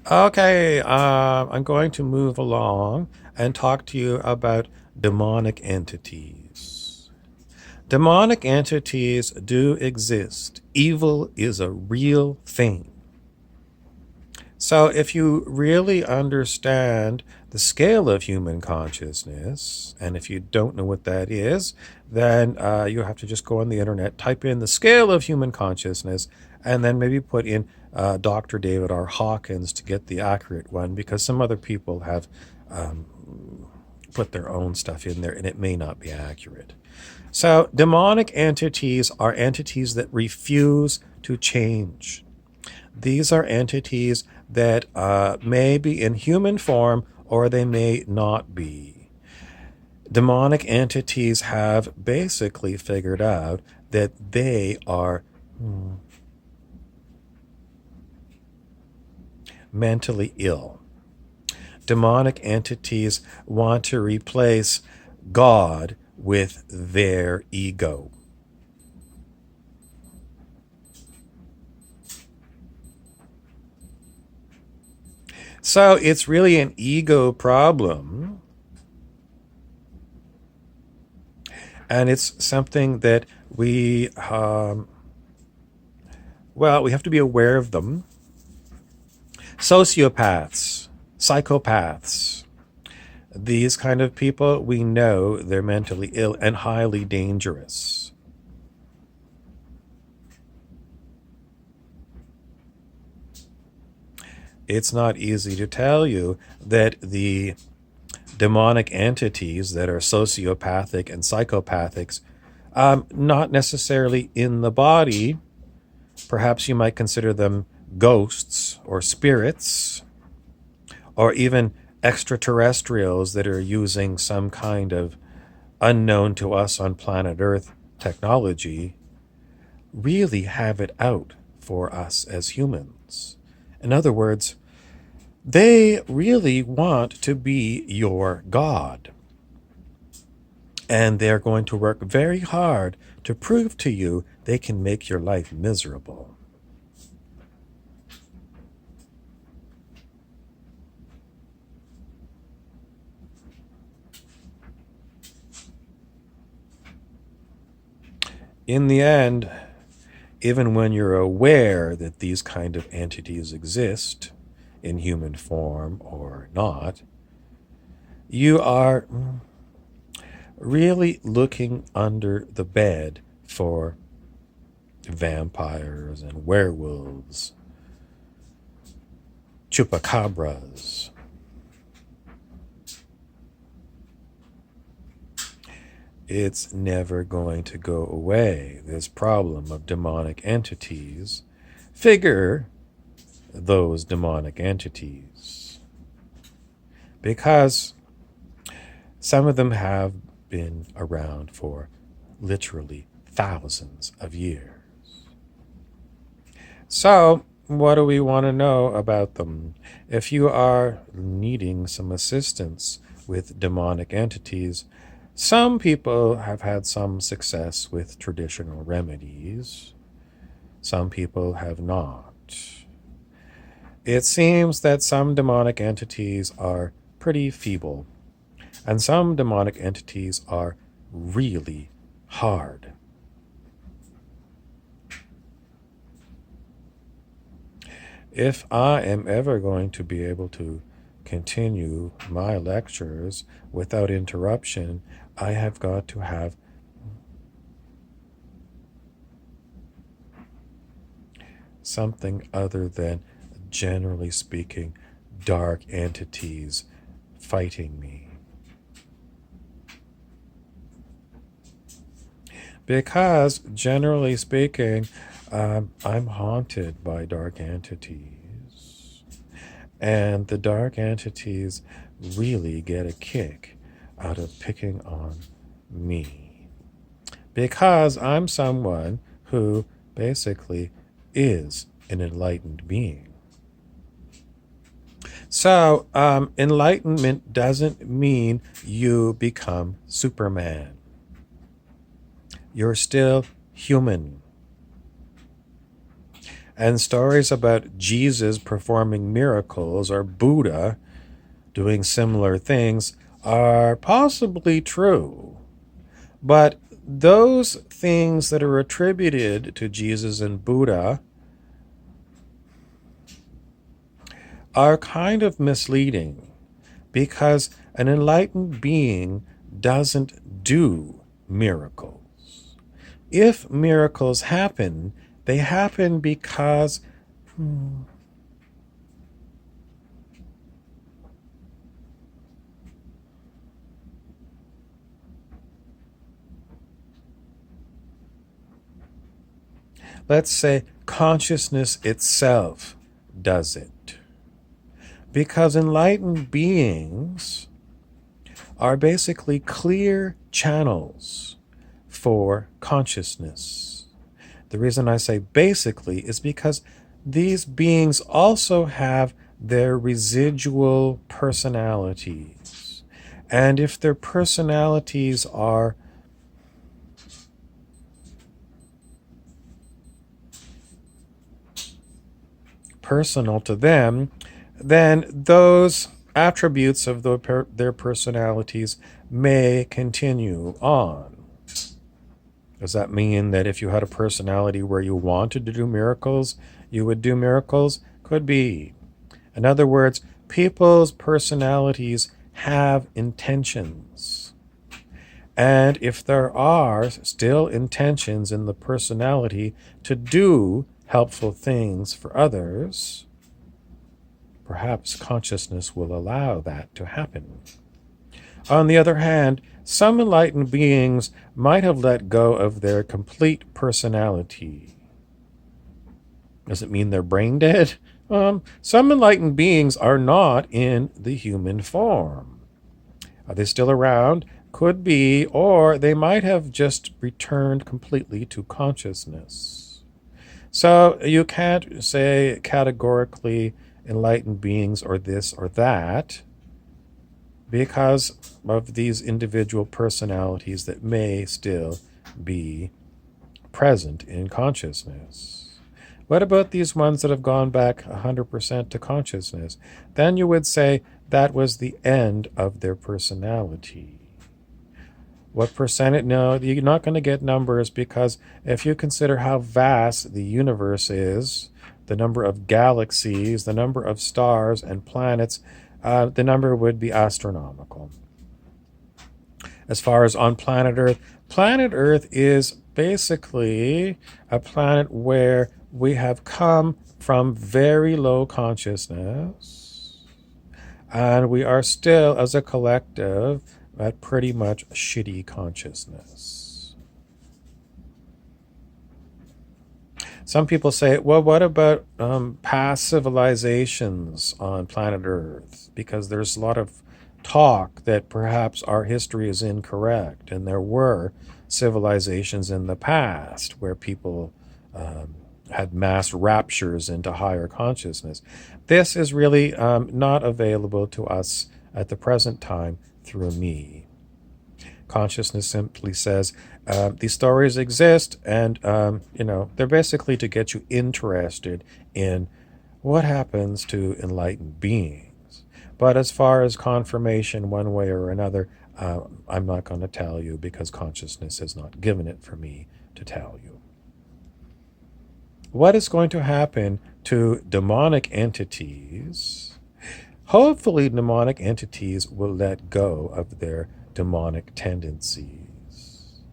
Okay, I'm going to move along and talk to you about demonic entities. Demonic entities do exist. Evil is a real thing. So, if you really understand the scale of human consciousness, and if you don't know what that is, then you have to just go on the internet, type in the scale of human consciousness, and then maybe put in Dr. David R. Hawkins to get the accurate one, because some other people have put their own stuff in there and it may not be accurate. So, demonic entities are entities that refuse to change. These are entities that may be in human form or they may not be. Demonic entities have basically figured out that they are mentally ill. Demonic entities want to replace God with their ego. So it's really an ego problem. And it's something that we have to be aware of them. Sociopaths, psychopaths, these kind of people, we know they're mentally ill and highly dangerous. It's not easy to tell you that the demonic entities that are sociopathic and psychopathics, not necessarily in the body. Perhaps you might consider them ghosts or spirits, or even extraterrestrials that are using some kind of unknown to us on planet Earth technology, really have it out for us as humans. In other words, they really want to be your God. And they're going to work very hard to prove to you they can make your life miserable. In the end, even when you're aware that these kind of entities exist, in human form or not, you are really looking under the bed for vampires and werewolves, chupacabras. It's never going to go away, this problem of demonic entities. Figure those demonic entities, because some of them have been around for literally thousands of years. So, what do we want to know about them? If you are needing some assistance with demonic entities, some people have had some success with traditional remedies. Some people have not. It seems that some demonic entities are pretty feeble, and some demonic entities are really hard. If I am ever going to be able to continue my lectures without interruption, I have got to have something other than, generally speaking, dark entities fighting me. Because, generally speaking, I'm haunted by dark entities. And the dark entities really get a kick out of picking on me. Because I'm someone who basically is an enlightened being. So, enlightenment doesn't mean you become Superman. You're still human. And stories about Jesus performing miracles or Buddha doing similar things are possibly true. But those things that are attributed to Jesus and Buddha are kind of misleading because an enlightened being doesn't do miracles. If miracles happen, they happen because let's say consciousness itself does it. Because enlightened beings are basically clear channels for consciousness. The reason I say basically is because these beings also have their residual personalities. And if their personalities are personal to them, then those attributes of their personalities may continue on. Does that mean that if you had a personality where you wanted to do miracles, you would do miracles? Could be. In other words, people's personalities have intentions. And if there are still intentions in the personality to do helpful things for others, perhaps consciousness will allow that to happen. On the other hand, some enlightened beings might have let go of their complete personality. Does it mean they're brain dead? Some enlightened beings are not in the human form. Are they still around? Could be, or they might have just returned completely to consciousness. So you can't say categorically enlightened beings or this or that because of these individual personalities that may still be present in consciousness. What about these ones that have gone back 100% to consciousness? Then you would say that was the end of their personality. What percentage? No, you're not going to get numbers because if you consider how vast the universe is, the number of galaxies, the number of stars and planets, the number would be astronomical. As far as on planet Earth is basically a planet where we have come from very low consciousness, and we are still, as a collective, at pretty much shitty consciousness. Some people say, well, what about past civilizations on planet Earth? Because there's a lot of talk that perhaps our history is incorrect, and there were civilizations in the past where people had mass raptures into higher consciousness. This is really not available to us at the present time through me. Consciousness simply says these stories exist, and they're basically to get you interested in what happens to enlightened beings. But as far as confirmation one way or another, I'm not going to tell you because consciousness has not given it for me to tell you. What is going to happen to demonic entities? Hopefully, demonic entities will let go of their demonic tendencies.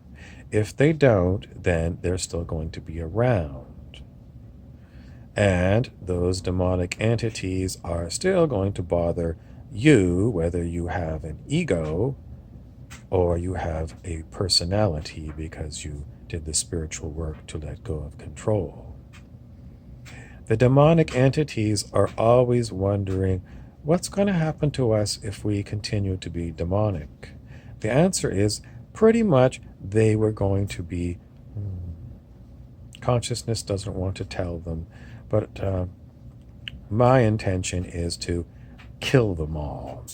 If they don't, then they're still going to be around. And those demonic entities are still going to bother you, whether you have an ego or you have a personality because you did the spiritual work to let go of control. The demonic entities are always wondering, what's going to happen to us if we continue to be demonic? The answer is pretty much they were going to be. Consciousness doesn't want to tell them, but my intention is to kill them all.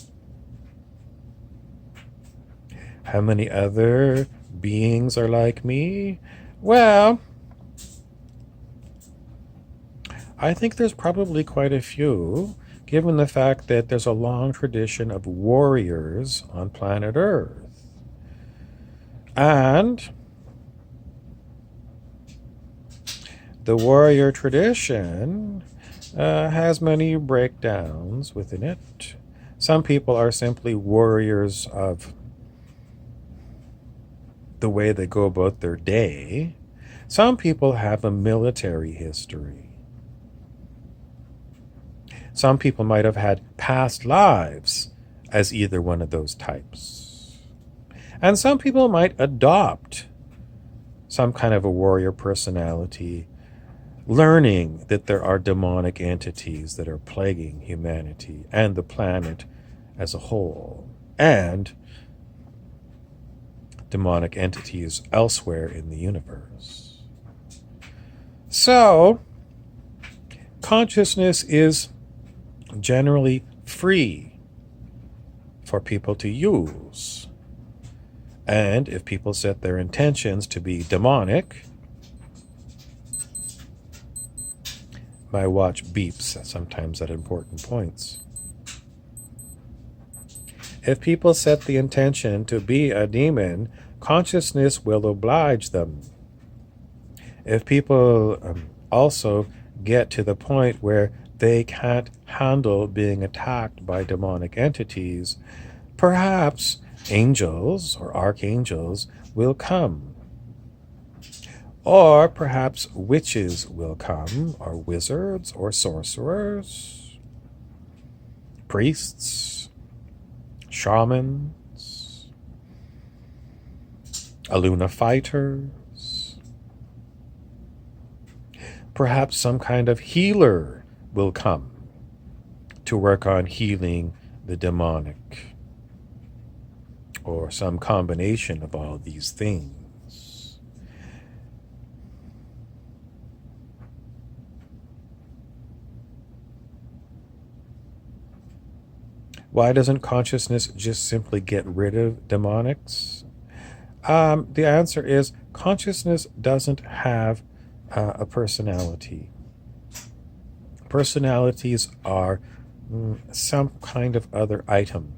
How many other beings are like me? Well, I think there's probably quite a few, given the fact that there's a long tradition of warriors on planet Earth. And the warrior tradition has many breakdowns within it. Some people are simply warriors of the way they go about their day. Some people have a military history. Some people might have had past lives as either one of those types. And some people might adopt some kind of a warrior personality, learning that there are demonic entities that are plaguing humanity and the planet as a whole, and demonic entities elsewhere in the universe. So, consciousness is generally free for people to use. And if people set their intentions to be demonic, my watch beeps sometimes at important points. If people set the intention to be a demon, consciousness will oblige them. If people also get to the point where they can't handle being attacked by demonic entities, perhaps angels or archangels will come. Or perhaps witches will come, or wizards or sorcerers, priests, shamans, Aluna fighters. Perhaps some kind of healer will come to work on healing the demonic, or some combination of all these things. Why doesn't consciousness just simply get rid of demonics? The answer is consciousness doesn't have a personality. Personalities are some kind of other item,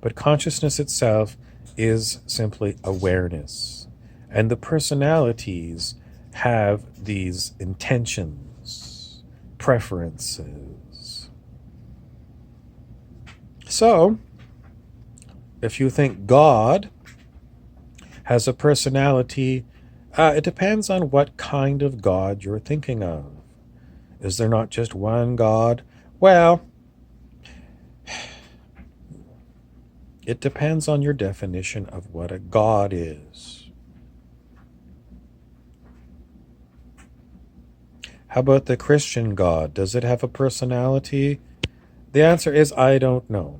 but consciousness itself is simply awareness. And the personalities have these intentions, preferences. So, if you think God has a personality, it depends on what kind of God you're thinking of. Is there not just one God? Well, it depends on your definition of what a God is. How about the Christian God? Does it have a personality? The answer is I don't know.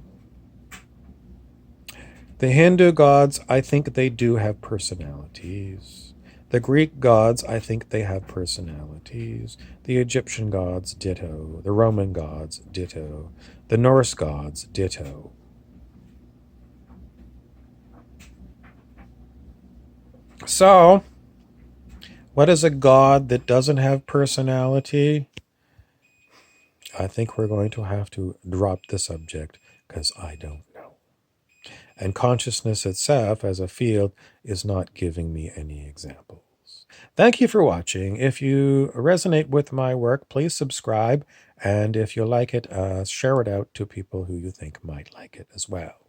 The Hindu gods, I think they do have personalities. The Greek gods, I think they have personalities. The Egyptian gods, ditto. The Roman gods, ditto. The Norse gods, ditto. So, what is a god that doesn't have personality? I think we're going to have to drop the subject because I don't know. And consciousness itself as a field is not giving me any examples. Thank you for watching. If you resonate with my work, please subscribe. And if you like it, share it out to people who you think might like it as well.